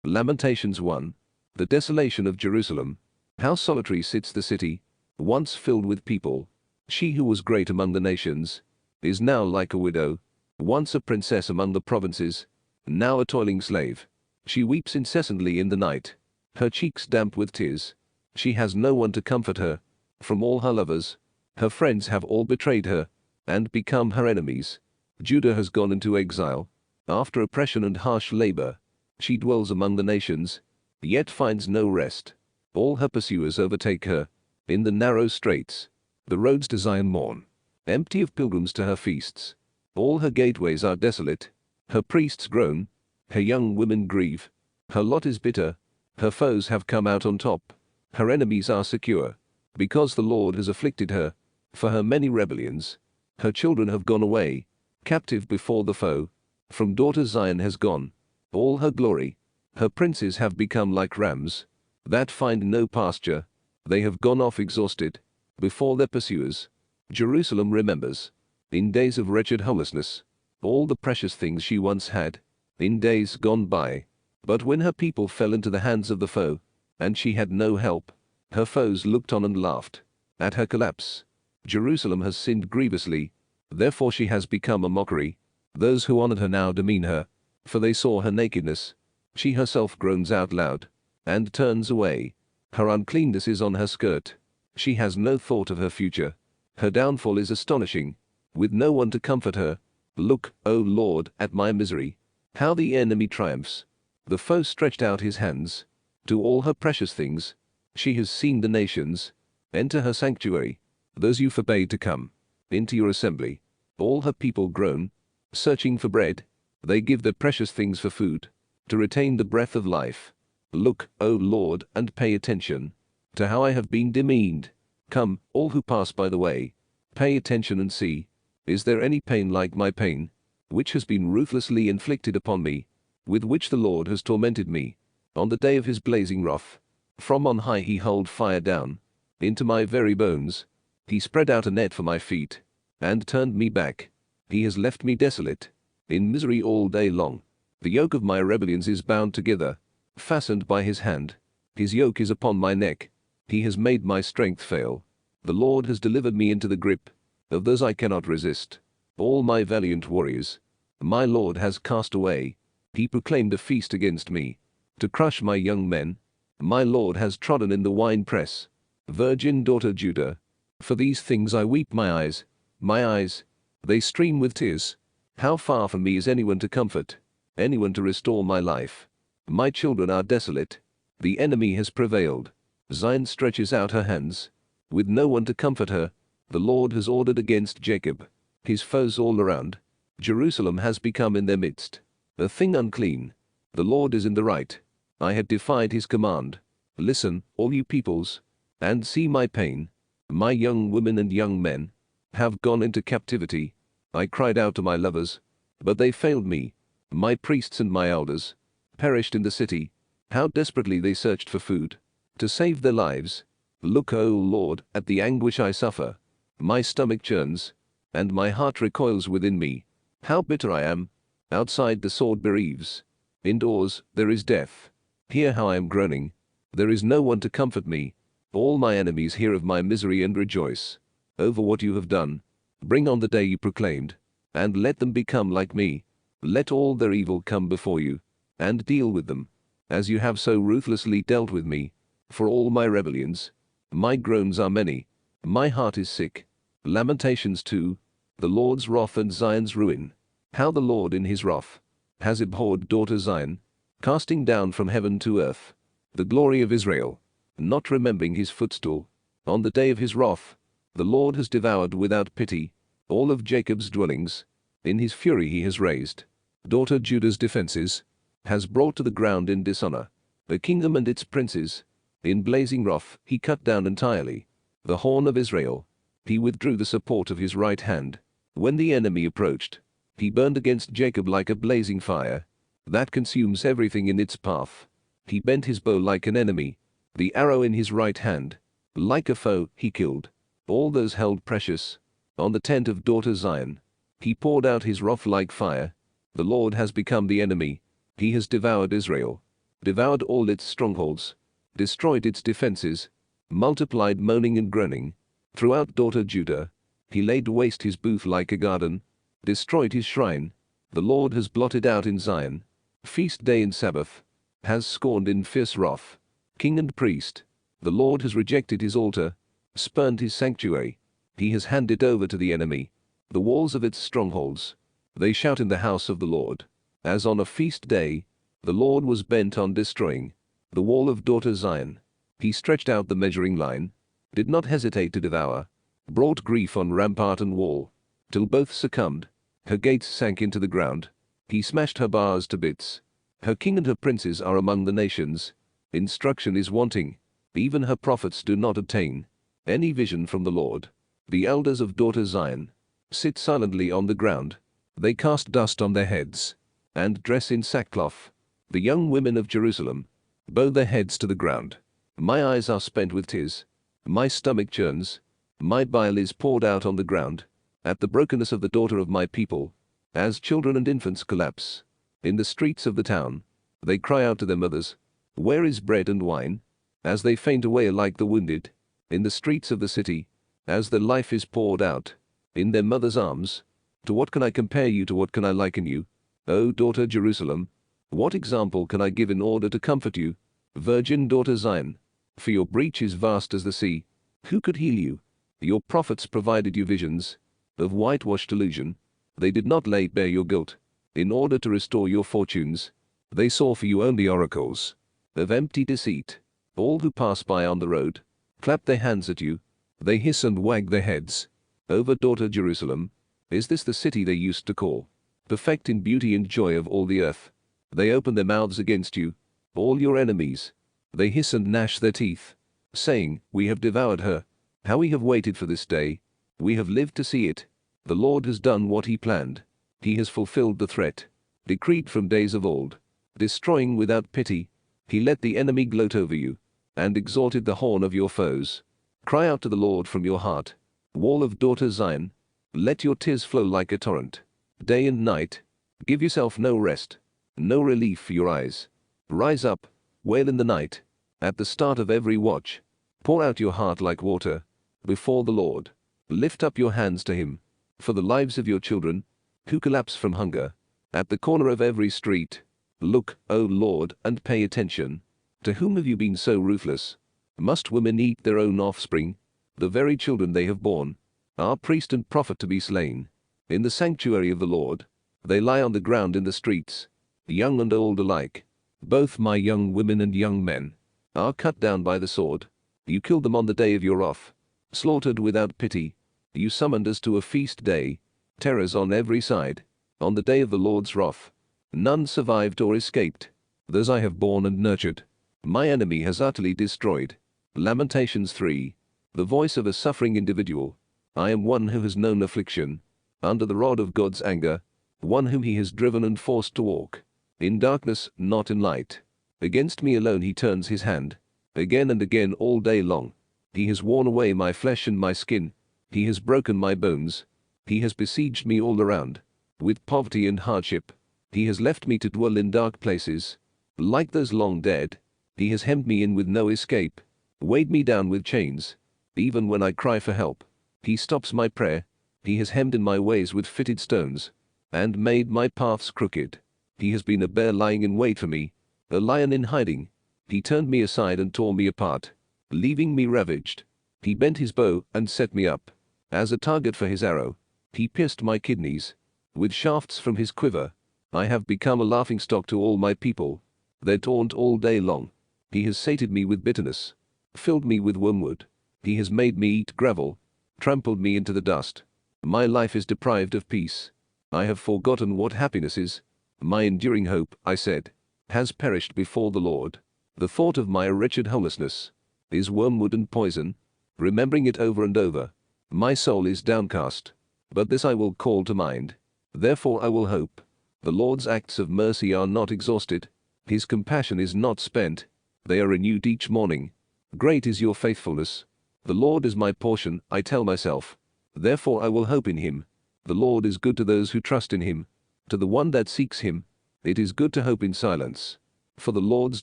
Lamentations 1. The desolation of Jerusalem. How solitary sits the city, once filled with people. She who was great among the nations is now like a widow, once a princess among the provinces, now a toiling slave. She weeps incessantly in the night, her cheeks damp with tears. She has no one to comfort her. From all her lovers, her friends have all betrayed her and become her enemies. Judah has gone into exile. After oppression and harsh labor, she dwells among the nations, yet finds no rest. All her pursuers overtake her in the narrow straits. The roads to Zion mourn, empty of pilgrims to her feasts. All her gateways are desolate. Her priests groan, her young women grieve. Her lot is bitter. Her foes have come out on top. Her enemies are secure, because the Lord has afflicted her for her many rebellions. Her children have gone away, captive before the foe. From daughter Zion has gone all her glory. Her princes have become like rams that find no pasture. They have gone off exhausted before their pursuers. Jerusalem remembers, in days of wretched homelessness, all the precious things she once had, in days gone by. But when her people fell into the hands of the foe, and she had no help, her foes looked on and laughed at her collapse. Jerusalem has sinned grievously, therefore she has become a mockery. Those who honored her now demean her, for they saw her nakedness. She herself groans out loud and turns away. Her uncleanness is on her skirt. She has no thought of her future. Her downfall is astonishing, with no one to comfort her. Look, O Lord, at my misery, how the enemy triumphs. The foe stretched out his hands to all her precious things. She has seen the nations enter her sanctuary, those you forbade to come into your assembly. All her people groan, searching for bread. They give their precious things for food, to retain the breath of life. Look, O Lord, and pay attention to how I have been demeaned. Come, all who pass by the way, pay attention and see. Is there any pain like my pain, which has been ruthlessly inflicted upon me, with which the Lord has tormented me? On the day of his blazing wrath, from on high he hurled fire down into my very bones. He spread out a net for my feet and turned me back. He has left me desolate, in misery all day long. The yoke of my rebellions is bound together, fastened by his hand. His yoke is upon my neck. He has made my strength fail. The Lord has delivered me into the grip of those I cannot resist. All my valiant warriors my Lord has cast away. He proclaimed a feast against me, to crush my young men. My Lord has trodden in the winepress. Virgin daughter Judah, for these things I weep. My eyes, they stream with tears. How far from me is anyone to comfort, anyone to restore my life? My children are desolate. The enemy has prevailed. Zion stretches out her hands, with no one to comfort her. The Lord has ordered against Jacob, his foes all around. Jerusalem has become in their midst a thing unclean. The Lord is in the right. I had defied his command. Listen, all you peoples, and see my pain. My young women and young men have gone into captivity. I cried out to my lovers, but they failed me. My priests and my elders perished in the city. How desperately they searched for food to save their lives. Look, O Lord, at the anguish I suffer. My stomach churns, and my heart recoils within me. How bitter I am. Outside the sword bereaves. Indoors there is death. Hear how I am groaning. There is no one to comfort me. All my enemies hear of my misery and rejoice over what you have done. Bring on the day you proclaimed, and let them become like me. Let all their evil come before you, and deal with them, as you have so ruthlessly dealt with me. For all my rebellions, my groans are many. My heart is sick. Lamentations 2. The Lord's wrath and Zion's ruin. How the Lord in his wrath has abhorred daughter Zion, casting down from heaven to earth the glory of Israel, not remembering his footstool. On the day of his wrath, the Lord has devoured without pity all of Jacob's dwellings. In his fury he has razed daughter Judah's defenses, has brought to the ground in dishonor the kingdom and its princes. In blazing wrath he cut down entirely the horn of Israel. He withdrew the support of his right hand. When the enemy approached, he burned against Jacob like a blazing fire that consumes everything in its path. He bent his bow like an enemy, the arrow in his right hand. Like a foe he killed all those held precious. On the tent of daughter Zion he poured out his wrath like fire. The Lord has become the enemy. He has devoured Israel. devoured all its strongholds, destroyed its defenses, multiplied moaning and groaning. Throughout daughter Judah, he laid waste his booth like a garden, destroyed his shrine. The Lord has blotted out in Zion, feast day and Sabbath, has scorned in fierce wrath, king and priest. The Lord has rejected his altar, spurned his sanctuary. He has handed over to the enemy the walls of its strongholds. They shout in the house of the Lord. As on a feast day, the Lord was bent on destroying the wall of daughter Zion. He stretched out the measuring line, did not hesitate to devour, brought grief on rampart and wall, till both succumbed. Her gates sank into the ground. He smashed her bars to bits. Her king and her princes are among the nations. Instruction is wanting. Even her prophets do not obtain any vision from the Lord. The elders of daughter Zion sit silently on the ground. They cast dust on their heads and dress in sackcloth. The young women of Jerusalem bow their heads to the ground. My eyes are spent with tears. My stomach churns. My bile is poured out on the ground at the brokenness of the daughter of my people, as children and infants collapse. In the streets of the town, they cry out to their mothers, "Where is bread and wine?" As they faint away like the wounded, in the streets of the city, as their life is poured out, in their mother's arms. To what can I compare you? To what can I liken you, O daughter Jerusalem? What example can I give in order to comfort you, virgin daughter Zion? For your breach is vast as the sea. Who could heal you? Your prophets provided you visions of whitewashed illusion. They did not lay bare your guilt in order to restore your fortunes. They saw for you only oracles of empty deceit. All who pass by on the road clap their hands at you. They hiss and wag their heads over daughter Jerusalem. Is this the city they used to call perfect in beauty and joy of all the earth? They open their mouths against you, all your enemies. They hiss and gnash their teeth, saying, "We have devoured her. How we have waited for this day. We have lived to see it." The Lord has done what he planned. He has fulfilled the threat decreed from days of old, destroying without pity. He let the enemy gloat over you and exalted the horn of your foes. Cry out to the Lord from your heart, wall of daughter Zion. Let your tears flow like a torrent, day and night. Give yourself no rest, no relief for your eyes. Rise up, wail in the night, at the start of every watch. Pour out your heart like water before the Lord. Lift up your hands to him for the lives of your children who collapse from hunger at the corner of every street. Look, O Lord, and pay attention. To whom have you been so ruthless? Must women eat their own offspring, the very children they have borne? Are priest and prophet to be slain in the sanctuary of the Lord? They lie on the ground in the streets, young and old alike. Both my young women and young men are cut down by the sword. You killed them on the day of your wrath, slaughtered without pity. You summoned us to a feast day, terrors on every side. On the day of the Lord's wrath, none survived or escaped. Those I have borne and nurtured, my enemy has utterly destroyed. Lamentations 3. The voice of a suffering individual. I am one who has known affliction, under the rod of God's anger, one whom he has driven and forced to walk in darkness, not in light. Against me alone he turns his hand, again and again all day long. He has worn away my flesh and my skin. He has broken my bones. He has besieged me all around with poverty and hardship. He has left me to dwell in dark places, like those long dead. He has hemmed me in with no escape, weighed me down with chains. Even when I cry for help, he stops my prayer. He has hemmed in my ways with fitted stones, and made my paths crooked. He has been a bear lying in wait for me, a lion in hiding. He turned me aside and tore me apart, leaving me ravaged. He bent his bow and set me up as a target for his arrow. He pierced my kidneys with shafts from his quiver. I have become a laughingstock to all my people. They taunt all day long. He has sated me with bitterness, filled me with wormwood. He has made me eat gravel, trampled me into the dust. My life is deprived of peace. I have forgotten what happiness is. My enduring hope, I said, has perished before the Lord. The thought of my wretched homelessness is wormwood and poison. Remembering it over and over, my soul is downcast. But this I will call to mind. Therefore I will hope. The Lord's acts of mercy are not exhausted. His compassion is not spent. They are renewed each morning. Great is your faithfulness. The Lord is my portion, I tell myself. Therefore I will hope in him. The Lord is good to those who trust in him. To the one that seeks him, it is good to hope in silence. for the Lord's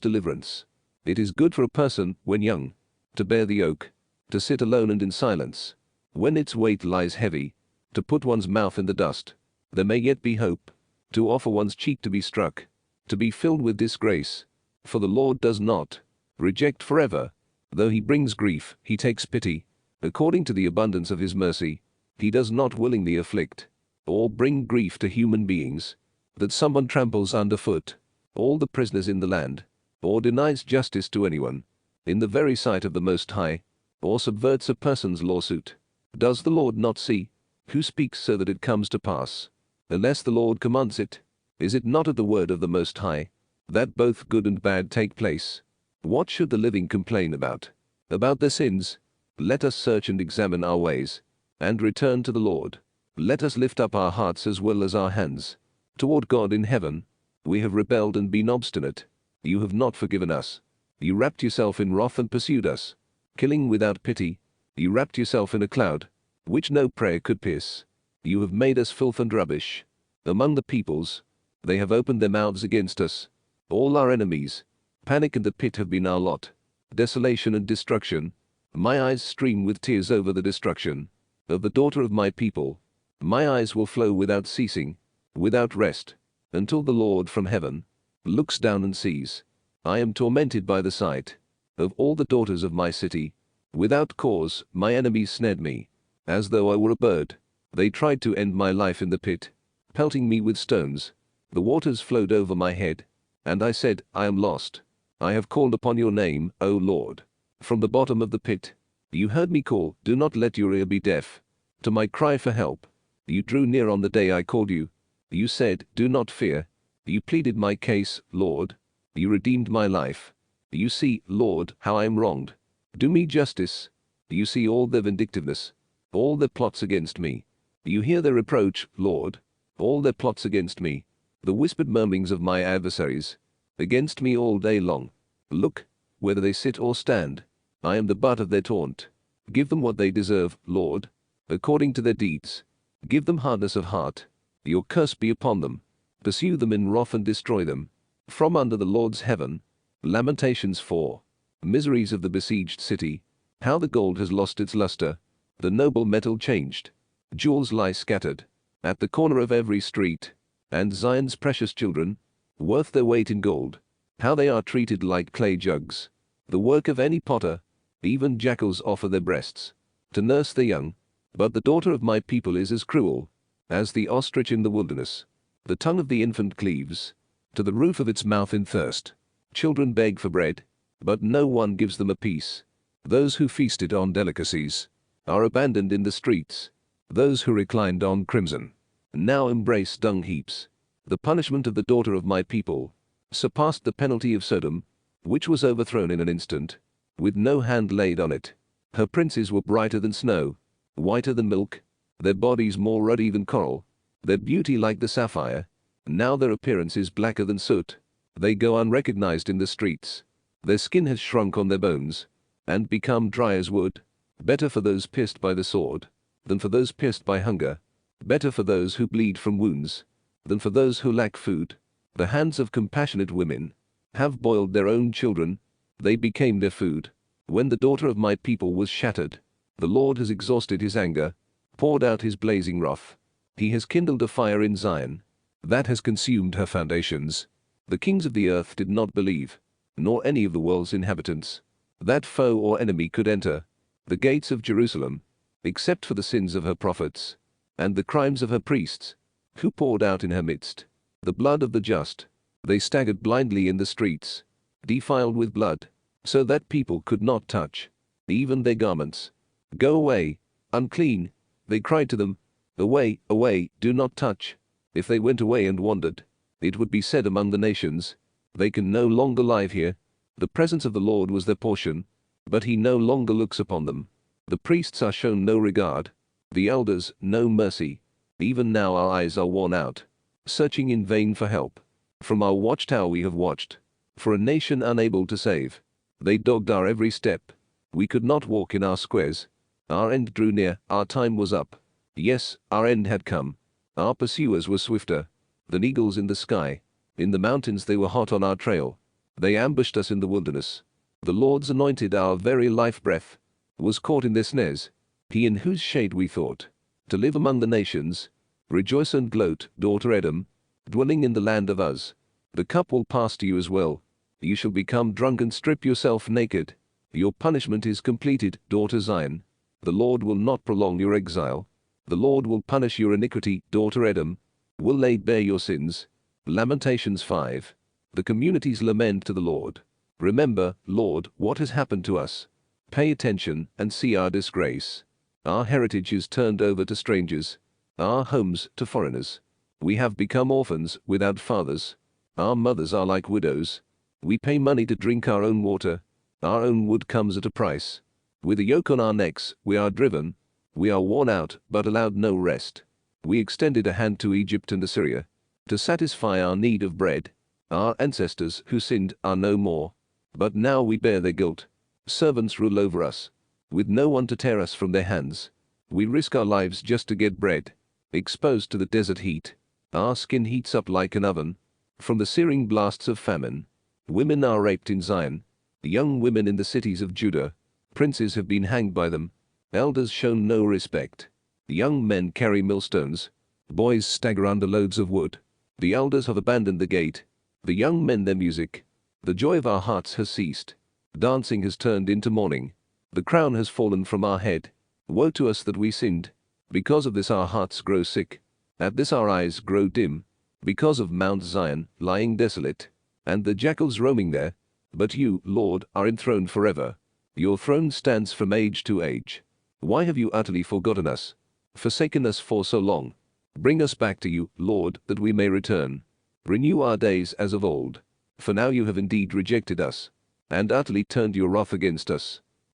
deliverance. It is good for a person, when young, to bear the yoke, to sit alone and in silence. When its weight lies heavy, to put one's mouth in the dust. There may yet be hope, to offer one's cheek to be struck, to be filled with disgrace. For the Lord does not reject forever. Though he brings grief, he takes pity. According to the abundance of his mercy, he does not willingly afflict, or bring grief to human beings, that someone tramples underfoot all the prisoners in the land, or denies justice to anyone, in the very sight of the Most High, or subverts a person's lawsuit. Does the Lord not see? Who speaks so that it comes to pass, unless the Lord commands it? Is it not at the word of the Most High, that both good and bad take place? What should the living complain about? About their sins? Let us search and examine our ways, and return to the Lord. Let us lift up our hearts as well as our hands toward God in heaven. We have rebelled and been obstinate. You have not forgiven us. You wrapped yourself in wrath and pursued us, killing without pity. You wrapped yourself in a cloud, which no prayer could pierce. You have made us filth and rubbish among the peoples. They have opened their mouths against us. All our enemies, panic and the pit have been our lot. Desolation and destruction. My eyes stream with tears over the destruction of the daughter of my people. My eyes will flow without ceasing, without rest, until the Lord from heaven looks down and sees. I am tormented by the sight of all the daughters of my city. Without cause, my enemies snared me, as though I were a bird. They tried to end my life in the pit, pelting me with stones. The waters flowed over my head, and I said, I am lost. I have called upon your name, O Lord, from the bottom of the pit. You heard me call, do not let your ear be deaf to my cry for help. You drew near on the day I called you. You said, do not fear. You pleaded my case, Lord. You redeemed my life. You see, Lord, how I am wronged. Do me justice. You see all their vindictiveness, all their plots against me. You hear their reproach, Lord, all their plots against me, the whispered murmurings of my adversaries against me all day long. Look, whether they sit or stand, I am the butt of their taunt. Give them what they deserve, Lord, according to their deeds. Give them hardness of heart. Your curse be upon them. Pursue them in wrath and destroy them from under the Lord's heaven. Lamentations 4. Miseries of the besieged city. How the gold has lost its luster, the noble metal changed. Jewels lie scattered at the corner of every street, and Zion's precious children, worth their weight in gold, how they are treated like clay jugs, the work of any potter. Even jackals offer their breasts to nurse their young. But the daughter of my people is as cruel as the ostrich in the wilderness. The tongue of the infant cleaves to the roof of its mouth in thirst. Children beg for bread, but no one gives them a piece. Those who feasted on delicacies are abandoned in the streets. Those who reclined on crimson now embrace dung heaps. The punishment of the daughter of my people surpassed the penalty of Sodom, which was overthrown in an instant, with no hand laid on it. Her princes were brighter than snow, whiter than milk, their bodies more ruddy than coral, their beauty like the sapphire. Now their appearance is blacker than soot. They go unrecognized in the streets. Their skin has shrunk on their bones, and become dry as wood. Better for those pierced by the sword than for those pierced by hunger. Better for those who bleed from wounds than for those who lack food. The hands of compassionate women have boiled their own children. They became their food. When the daughter of my people was shattered, the Lord has exhausted his anger, poured out his blazing wrath. He has kindled a fire in Zion that has consumed her foundations. The kings of the earth did not believe, nor any of the world's inhabitants, that foe or enemy could enter the gates of Jerusalem, except for the sins of her prophets and the crimes of her priests, who poured out in her midst the blood of the just. They staggered blindly in the streets, defiled with blood, so that people could not touch even their garments. Go away, unclean, they cried to them. Away, away, do not touch. If they went away and wandered, it would be said among the nations, they can no longer live here. The presence of the Lord was their portion, but he no longer looks upon them. The priests are shown no regard, the elders no mercy. Even now our eyes are worn out, searching in vain for help. From our watchtower we have watched for a nation unable to save. They dogged our every step. We could not walk in our squares. Our end drew near, our time was up. Yes, our end had come. Our pursuers were swifter than eagles in the sky. In the mountains they were hot on our trail. They ambushed us in the wilderness. The Lord's anointed, our very life breath, was caught in their snares. He in whose shade we thought to live among the nations. Rejoice and gloat, daughter Edom, dwelling in the land of Uz. The cup will pass to you as well. You shall become drunk and strip yourself naked. Your punishment is completed, daughter Zion. The Lord will not prolong your exile. The Lord will punish your iniquity, daughter Edom, will lay bare your sins. Lamentations 5. The communities lament to the Lord. Remember, Lord, what has happened to us. Pay attention and see our disgrace. Our heritage is turned over to strangers, our homes to foreigners. We have become orphans without fathers. Our mothers are like widows. We pay money to drink our own water. Our own wood comes at a price. With a yoke on our necks, we are driven. We are worn out, but allowed no rest. We extended a hand to Egypt and Assyria to satisfy our need of bread. Our ancestors who sinned are no more, but now we bear their guilt. Servants rule over us, with no one to tear us from their hands. We risk our lives just to get bread. Exposed to the desert heat, our skin heats up like an oven from the searing blasts of famine. Women are raped in Zion, young women in the cities of Judah. Princes have been hanged by them, elders shown no respect. Young men carry millstones, boys stagger under loads of wood. The elders have abandoned the gate, the young men their music. The joy of our hearts has ceased. Dancing has turned into mourning. The crown has fallen from our head. Woe to us that we sinned. Because of this our hearts grow sick. At this our eyes grow dim. Because of Mount Zion lying desolate, and the jackals roaming there. But you, Lord, are enthroned forever. Your throne stands from age to age. Why have you utterly forgotten us, forsaken us for so long? Bring us back to you, Lord, that we may return. Renew our days as of old. For now you have indeed rejected us, and utterly turned your wrath against us.